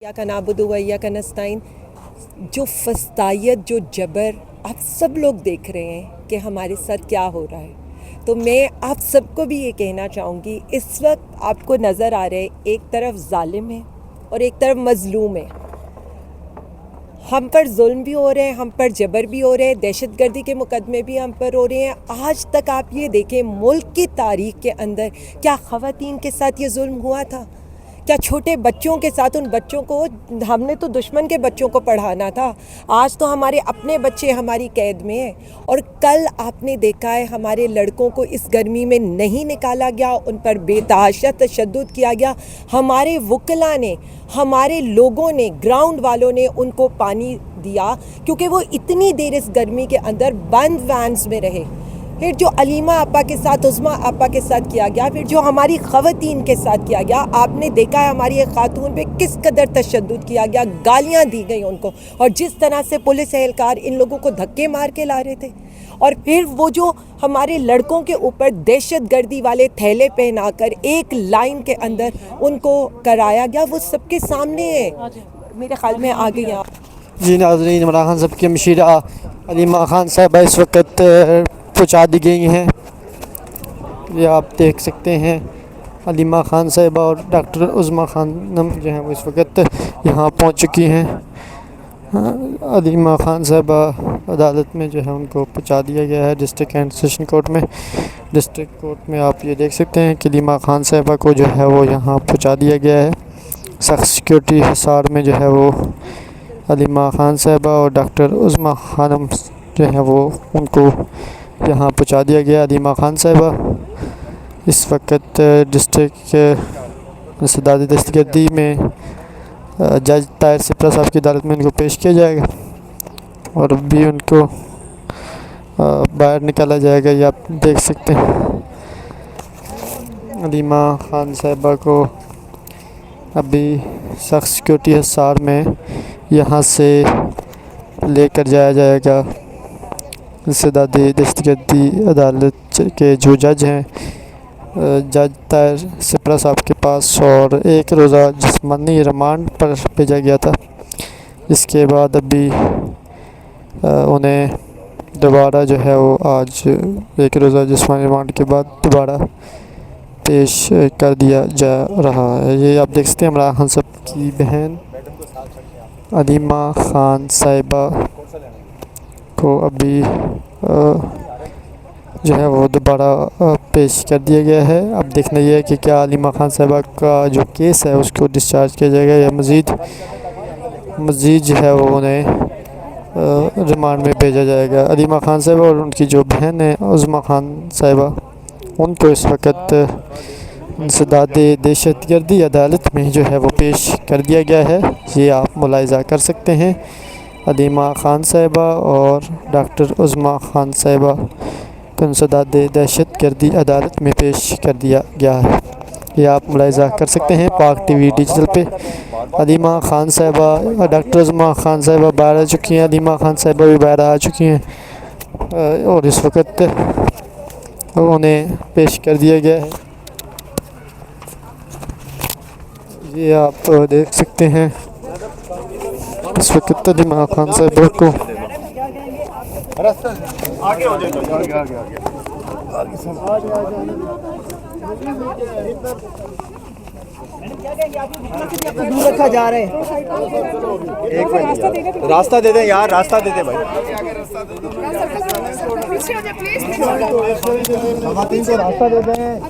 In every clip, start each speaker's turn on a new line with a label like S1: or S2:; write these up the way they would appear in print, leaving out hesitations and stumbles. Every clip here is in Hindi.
S1: इय्याका नअबुदु व इय्याका नस्तईन। जो फस्तायत, जो जबर आप सब लोग देख रहे हैं कि हमारे साथ क्या हो रहा है, तो मैं आप सबको भी ये कहना चाहूँगी, इस वक्त आपको नज़र आ रहे एक तरफ जालिम है और एक तरफ मज़लूम है। हम पर जुल्म भी हो रहे हैं, हम पर जबर भी हो रहे हैं, दहशतगर्दी के मुकदमे भी हम पर हो रहे हैं। आज तक आप ये देखें, मुल्क की तारीख के अंदर क्या ख़वातीन के साथ ये जुल्म हुआ था? क्या छोटे बच्चों के साथ? उन बच्चों को हमने तो दुश्मन के बच्चों को पढ़ाना था, आज तो हमारे अपने बच्चे हमारी कैद में हैं। और कल आपने देखा है हमारे लड़कों को इस गर्मी में नहीं निकाला गया, उन पर बेतहाशा तशद्दुद किया गया। हमारे वकला ने, हमारे लोगों ने, ग्राउंड वालों ने उनको पानी दिया, क्योंकि वो इतनी देर इस गर्मी के अंदर बंद वैन्स में रहे। फिर जो अलीमा आपा के साथ, उज़्मा आपा के साथ किया गया, फिर जो हमारी ख़वातीन के साथ किया गया, आपने देखा है हमारी एक खातून पे किस कदर तशद्दुद किया गया, गालियाँ दी गई उनको, और जिस तरह से पुलिस एहलकार इन लोगों को धक्के मार के ला रहे थे। और फिर वो जो हमारे लड़कों के ऊपर दहशतगर्दी वाले थैले पहनाकर एक लाइन के अंदर उनको कराया गया, वो सबके सामने है, मेरे ख्याल में आ गई आप।
S2: जी नाज़रीन, इमरान खान साहब की मशीरा अलीमा खान साहबा इस वक्त पहुँचा दी गई हैं। ये आप देख सकते हैं, अलीमा खान साहबा और डॉक्टर उज़्मा खानम जो हैं वो इस वक्त यहाँ पहुँच चुकी हैं। अलीमा खान साहबा अदालत में जो है उनको पहुँचा दिया गया है, डिस्ट्रिक्ट एंड सेशन कोर्ट में। डिस्ट्रिक्ट कोर्ट में आप ये देख सकते हैं कि अलीमा खान साहबा को जो है वो यहाँ पहुँचा दिया गया है। सख्त सिक्योरिटी हिसार में जो है वो अलीमा खान साहबा और डॉक्टर उज़्मा खानम जो है वो उनको यहाँ पहुँचा दिया गया। अलीमा खान साहबा इस वक्त डिस्ट्रिक्ट सदारती दस्तगिरी में जज ताहिर सिप्रा साहब की अदालत में उनको पेश किया जाएगा और अभी उनको बाहर निकाला जाएगा। ये आप देख सकते हैं, अलीमा खान साहबा को अभी सख्त सिक्योरिटी हिसार में यहाँ से लेकर जाया जाएगा सदारती दस्तगिरी अदालत के जो जज हैं, जज ताहिर सिप्रा साहब के पास, और एक रोज़ा जिस्मानी रिमांड पर भेजा गया था। इसके बाद अभी उन्हें दोबारा जो है वो आज एक रोज़ा जिस्मानी रिमांड के बाद दोबारा पेश कर दिया जा रहा है। ये आप देख सकते हैं, इमरान खान साहब की बहन अलीमा खान साहिबा को अभी जो है वो दोबारा पेश कर दिया गया है। अब देखना ये है कि क्या अलीमा खान साहिबा का जो केस है उसको डिस्चार्ज किया जाएगा या मज़ीद जो है वो उन्हें रिमांड में भेजा जाएगा। अलीमा खान साहिबा और उनकी जो बहन है उज़्मा खान साहिबा, उनको इस वक्त सदारती दहशतगर्दी अदालत में जो है वो पेश कर दिया गया है। ये आप मुलाहिज़ा कर सकते हैं, अलीमा खान साहिबा और डॉक्टर उज़्मा खान साहिबा को सदारती दहशतगर्दी अदालत में पेश कर दिया गया है। ये आप मुलाहिज़ा कर सकते हैं पाक टीवी डिजिटल पे। अलीमा खान साहिबा और डॉक्टर उज़्मा खान साहिबा बाहर आ चुकी हैं, अलीमा खान साहिबा भी बाहर आ चुकी हैं और इस वक्त उन्हें पेश कर दिया गया है। ये आप देख सकते हैं, इस वक्त अलीमा खान साहिबा को
S3: आगे हो जाए,
S4: दूर रखा जा रहा है।
S3: एक मिनट, रास्ता दे दें यार, रास्ता दे दें भाई। खवातीन को रास्ता दे दें।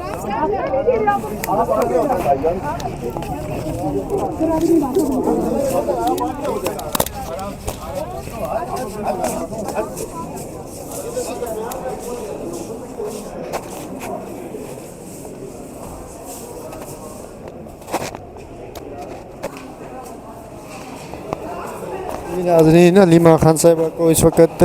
S2: नाज़रीन, अलीमा खान साहिबा को इस वक्त